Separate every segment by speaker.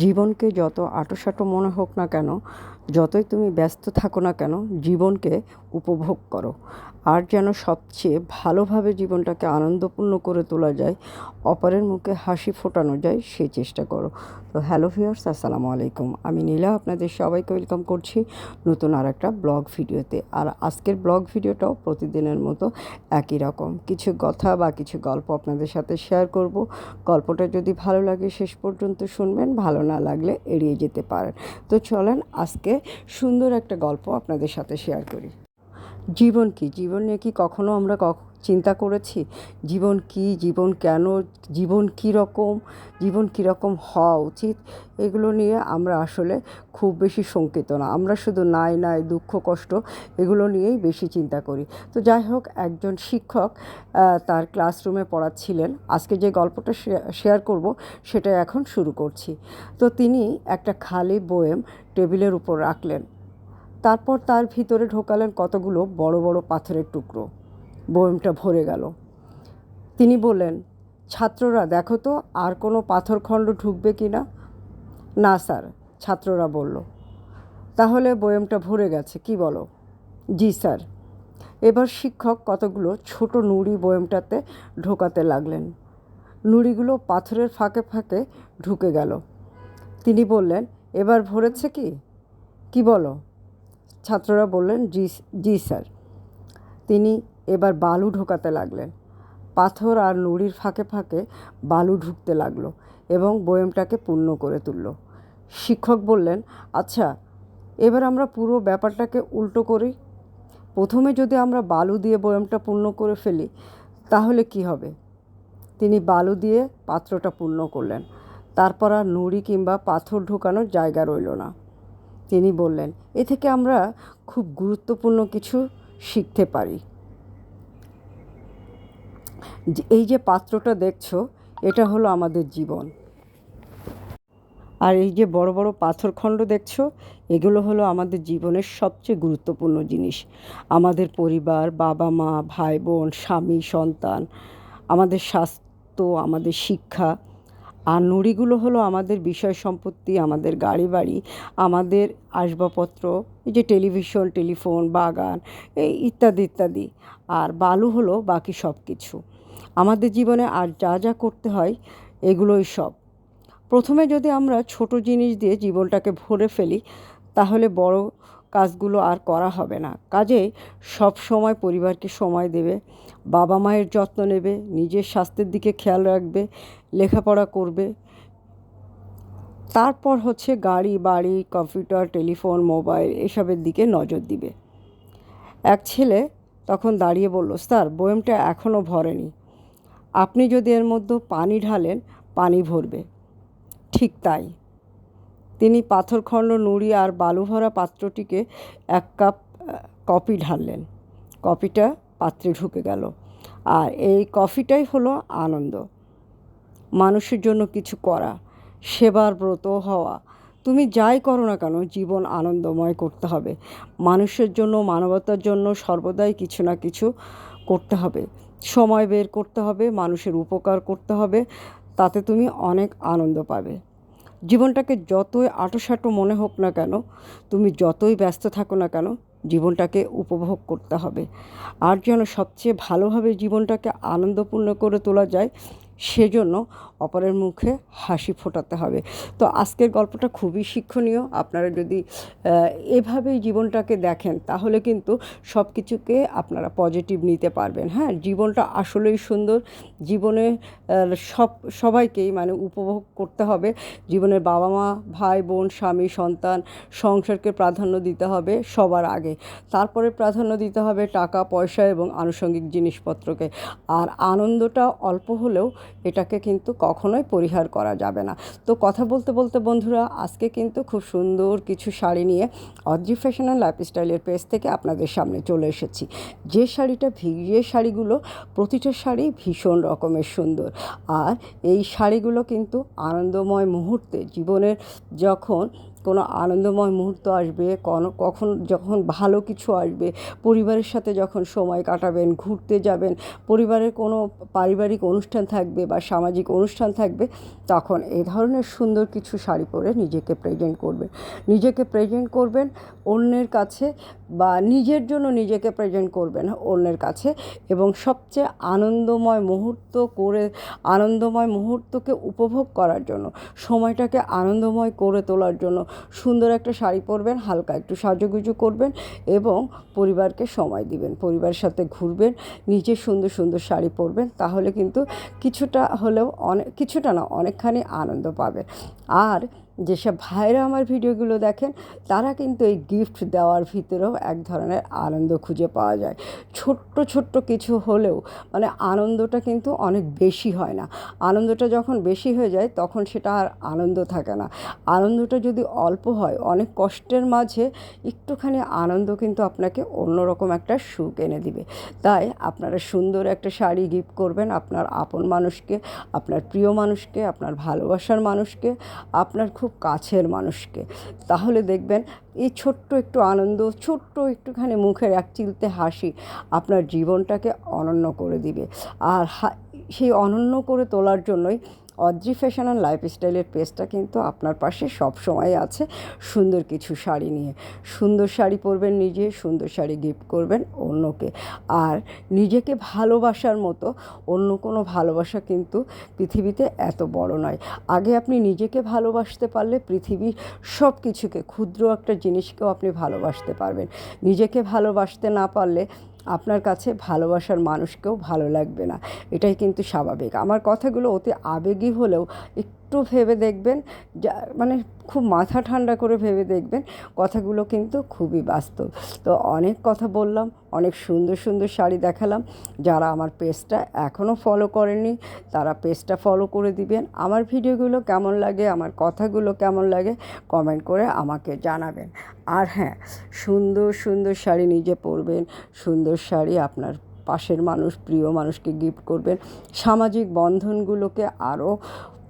Speaker 1: জীবনকে যত আঁটোসাঁটো মনে হোক না কেন, যতই তুমি ব্যস্ত থাকো না কেন, জীবনকে উপভোগ করো। আর যেন সবচেয়ে ভালোভাবে জীবনটাকে আনন্দপূর্ণ করে তোলা যায়, অপরের মুখে হাসি ফোটানো যায়, সেই চেষ্টা করো। তো হ্যালো ভিউয়ার্স, আসসালামু আলাইকুম। আমি নীলা আপনাদের সবাইকে ওয়েলকাম করছি নতুন আর একটা ব্লগ ভিডিওতে। আর আজকের ব্লগ ভিডিওটাও প্রতিদিনের মতো একই রকম কিছু কথা বা কিছু গল্প আপনাদের সাথে শেয়ার করব। গল্পটা যদি ভালো লাগে শেষ পর্যন্ত শুনবেন, ভালো না লাগলে এড়িয়ে যেতে পারেন। তো চলেন আজকে সুন্দর একটা গল্প আপনাদের সাথে শেয়ার করি। জীবন কি? জীবন নিয়ে কি কখনো আমরা চিন্তা করেছি জীবন কি, জীবন কেন, জীবন কীরকম, জীবন কীরকম হওয়া উচিত? এগুলো নিয়ে আমরা আসলে খুব বেশি শঙ্কিত না। আমরা শুধু নাই নাই দুঃখ কষ্ট এগুলো নিয়েই বেশি চিন্তা করি। তো যাই হোক, একজন শিক্ষক তার ক্লাসরুমে পড়াচ্ছিলেন। আজকে যে গল্পটা শেয়ার করব সেটা এখন শুরু করছি। তো তিনি একটা খালি বয়েম টেবিলের উপর রাখলেন। তারপর তার ভিতরে ঢোকালেন কতগুলো বড় বড় পাথরের টুকরো। বয়মটা ভরে গেল। তিনি বললেন, ছাত্ররা দেখো তো আর কোনো পাথরখণ্ড ঢুকবে কি না। না স্যার, ছাত্ররা বলল। তাহলে বয়মটা ভরে গেছে, কি বলো? জি স্যার। এবার শিক্ষক কতগুলো ছোট নুড়ি বয়মটাতে ঢোকাতে লাগলেন। নুড়িগুলো পাথরের ফাঁকে ফাঁকে ঢুকে গেল। তিনি বললেন, এবার ভরেছে কি, কি বলো? ছাত্ররা বললেন, জি জি স্যার। তিনি এবার বালু ঢোকাতে লাগলেন। পাথর আর নুড়ির ফাঁকে ফাঁকে বালু ঢুকতে লাগলো এবং বয়মটাকে পূর্ণ করে তুলল। শিক্ষক বললেন, আচ্ছা, এবার আমরা পুরো ব্যাপারটাকে উল্টো করি। প্রথমে যদি আমরা বালু দিয়ে বয়মটা পূর্ণ করে ফেলি তাহলে কি হবে? তিনি বালু দিয়ে পাত্রটা পূর্ণ করলেন। তারপর আর নুড়ি কিংবা পাথর ঢোকানোর জায়গা রইল না। তিনি বললেন, এ থেকে আমরা খুব গুরুত্বপূর্ণ কিছু শিখতে পারি। এই যে পাত্রটা দেখছো, এটা হলো আমাদের জীবন। আর এই যে বড় বড় পাথরখণ্ড দেখছো, এগুলো হলো আমাদের জীবনের সবচেয়ে গুরুত্বপূর্ণ জিনিস। আমাদের পরিবার, বাবা মা, ভাই বোন, স্বামী, সন্তান, আমাদের স্বাস্থ্য, আমাদের শিক্ষা। আর নুড়িগুলো হলো আমাদের বিষয় সম্পত্তি, আমাদের গাড়ি বাড়ি, আমাদের আসবাবপত্র, এই যে টেলিভিশন, টেলিফোন, বাগান, এই ইত্যাদি ইত্যাদি। আর বালু হলো বাকি সব কিছু আমাদের জীবনে। আর যা যা করতে হয় এগুলোই সব। প্রথমে যদি আমরা ছোট জিনিস দিয়ে জীবনটাকে ভরে ফেলি তাহলে বড় কাজগুলো আর করা হবে না। কাজেই সব সময় পরিবারকে সময় দেবে, বাবা মায়ের যত্ন নেবে, নিজের স্বাস্থ্যের দিকে খেয়াল রাখবে, লেখাপড়া করবে। তারপর হচ্ছে গাড়ি বাড়ি, কম্পিউটার, টেলিফোন, মোবাইল এসবের দিকে নজর দিবে। এক ছেলে তখন দাঁড়িয়ে বলল, স্যার, বয়মটা এখনও ভরেনি। আপনি যদি এর মধ্যে পানি ঢালেন পানি ভরবে। ঠিক তাই। তিনি পাথরখণ্ড, নুড়ি আর বালু ভরা পাত্রটিকে এক কাপ কফি ঢাললেন। কফিটা পাত্রে ঢুকে গেল। আর এই কফিটাই হলো আনন্দ। মানুষের জন্য কিছু করা, সেবার ব্রত হওয়া। তুমি যাই করো না কেন, জীবন আনন্দময় করতে হবে। মানুষের জন্য, মানবতার জন্য সর্বদাই কিছু না কিছু করতে হবে। সময় বের করতে হবে, মানুষের উপকার করতে হবে। তাতে তুমি অনেক আনন্দ পাবে। জীবনটাকে যতই আঁটোসাঁটো মনে হোক না কেন, তুমি যতই ব্যস্ত থাকো না কেন, জীবনটাকে উপভোগ করতে হবে। আর যেন সবচেয়ে ভালোভাবে জীবনটাকে আনন্দপূর্ণ করে তোলা যায়, সেজন্য অপরের মুখে হাসি ফোটাতে হবে। তো আজকের গল্পটা খুবই শিক্ষণীয়। আপনারা যদি এভাবেই জীবনটাকে দেখেন তাহলে কিন্তু সব কিছুকে আপনারা পজিটিভ নিতে পারবেন। হ্যাঁ, জীবনটা আসলেই সুন্দর। জীবনে সবাইকেই মানে উপভোগ করতে হবে। জীবনের বাবা মা, ভাই বোন, স্বামী, সন্তান, সংসারকে প্রাধান্য দিতে হবে সবার আগে। তারপরে প্রাধান্য দিতে হবে টাকা পয়সা এবং আনুষঙ্গিক জিনিসপত্রকে। আর আনন্দটা অল্প হলেও এটাকে কিন্তু কখনোই পরিহার করা যাবে না। তো কথা বলতে বলতে বন্ধুরা, আজকে কিন্তু খুব সুন্দর কিছু শাড়ি নিয়ে অদ্রি ফ্যাশন অ্যান্ড লাইফস্টাইলের পেজ থেকে আপনাদের সামনে চলে এসেছি। যে শাড়িগুলো প্রতিটা শাড়ি ভীষণ রকমের সুন্দর। আর এই শাড়িগুলো কিন্তু আনন্দময় মুহূর্তে, জীবনের যখন কোনো আনন্দময় মুহূর্ত আসবে, কখন যখন ভালো কিছু আসবে, পরিবারের সাথে যখন সময় কাটাবেন, ঘুরতে যাবেন, পরিবারের কোনো পারিবারিক অনুষ্ঠান থাকবে বা সামাজিক অনুষ্ঠান থাকবে, তখন এই ধরনের সুন্দর কিছু শাড়ি পরে নিজেকে প্রেজেন্ট করবেন অন্যের কাছে, বা নিজের জন্য নিজেকে প্রেজেন্ট করবেন অন্যের কাছে, এবং সবচেয়ে আনন্দময় মুহূর্তকে উপভোগ করার জন্য, সময়টাকে আনন্দময় করে তোলার জন্য সুন্দর একটা শাড়ি পরবেন, হালকা একটু সাজুগুজু করবেন এবং পরিবারকে সময় দিবেন, পরিবারের সাথে ঘুরবেন, নিজে সুন্দর সুন্দর শাড়ি পরবেন। তাহলে কিন্তু কিছুটা হলেও কিছুটা না, অনেকখানি আনন্দ পাবেন। আর যেসব ভাইরা আমার ভিডিওগুলো দেখেন, তারা কিন্তু এই গিফট দেওয়ার ভিতরেও এক ধরনের আনন্দ খুঁজে পাওয়া যায়। ছোট্ট ছোট্ট কিছু হলেও মানে আনন্দটা কিন্তু অনেক বেশি হয় না। আনন্দটা যখন বেশি হয়ে যায় তখন সেটা আর আনন্দ থাকে না। আনন্দটা যদি অল্প হয়, অনেক কষ্টের মাঝে একটুখানি আনন্দ কিন্তু আপনাকে অন্যরকম একটা সুখ এনে দিবে। তাই আপনারা সুন্দর একটা শাড়ি গিফট করবেন আপনার আপন মানুষকে, আপনার প্রিয় মানুষকে, আপনার ভালোবাসার মানুষকে, আপনার খুব কাছের মানুষকে। তাহলে দেখবেন এই ছোট্ট একটু আনন্দ, ছোট্ট একটুখানি মুখের এক চিলতে হাসি আপনার জীবনটাকে অনন্য করে দিবে। আর সেই অনন্য করে তোলার জন্যই অদ্রি ফ্যাশন অ্যান্ড লাইফস্টাইলের পেজটা কিন্তু আপনার পাশে সব সময় আছে, সুন্দর কিছু শাড়ি নিয়ে। সুন্দর শাড়ি পরবেন নিজে, সুন্দর শাড়ি গিফট করবেন অন্যকে। আর নিজেকে ভালোবাসার মতো অন্য কোনো ভালোবাসা কিন্তু পৃথিবীতে এত বড় নয়। আগে আপনি নিজেকে ভালোবাসতে পারলে পৃথিবীর সব কিছুকে, ক্ষুদ্র একটা জিনিসকেও আপনি ভালোবাসতে পারবেন। নিজেকে ভালোবাসতে না পারলে আপনার কাছে ভালোবাসার মানুষকেও ভালো লাগবে না। এটাই কিন্তু স্বাভাবিক। আমার কথাগুলো অতি আবেগী হলেও একটু ভেবে দেখবেন, মানে খুব মাথা ঠান্ডা করে ভেবে দেখবেন, কথাগুলো কিন্তু খুবই বাস্তব। তো অনেক কথা বললাম, অনেক সুন্দর সুন্দর শাড়ি দেখালাম। যারা আমার পেজটা এখনও ফলো করেননি তারা পেজটা ফলো করে দিবেন। আমার ভিডিওগুলো কেমন লাগে, আমার কথাগুলো কেমন লাগে কমেন্ট করে আমাকে জানাবেন। আর হ্যাঁ, সুন্দর সুন্দর শাড়ি নিজে পরবেন, সুন্দর শাড়ি আপনার পাশের মানুষ, প্রিয় মানুষকে গিফট করবেন। সামাজিক বন্ধনগুলোকে আরও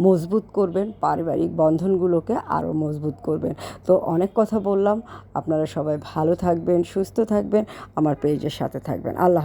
Speaker 1: মজবুত করবেন, পারিবারিক বন্ধনগুলোকে আরও মজবুত করবেন। তো অনেক কথা বললাম, আপনারা সবাই ভালো থাকবেন, সুস্থ থাকবেন, আমার পেজের সাথে থাকবেন। আল্লাহ হাফেজ।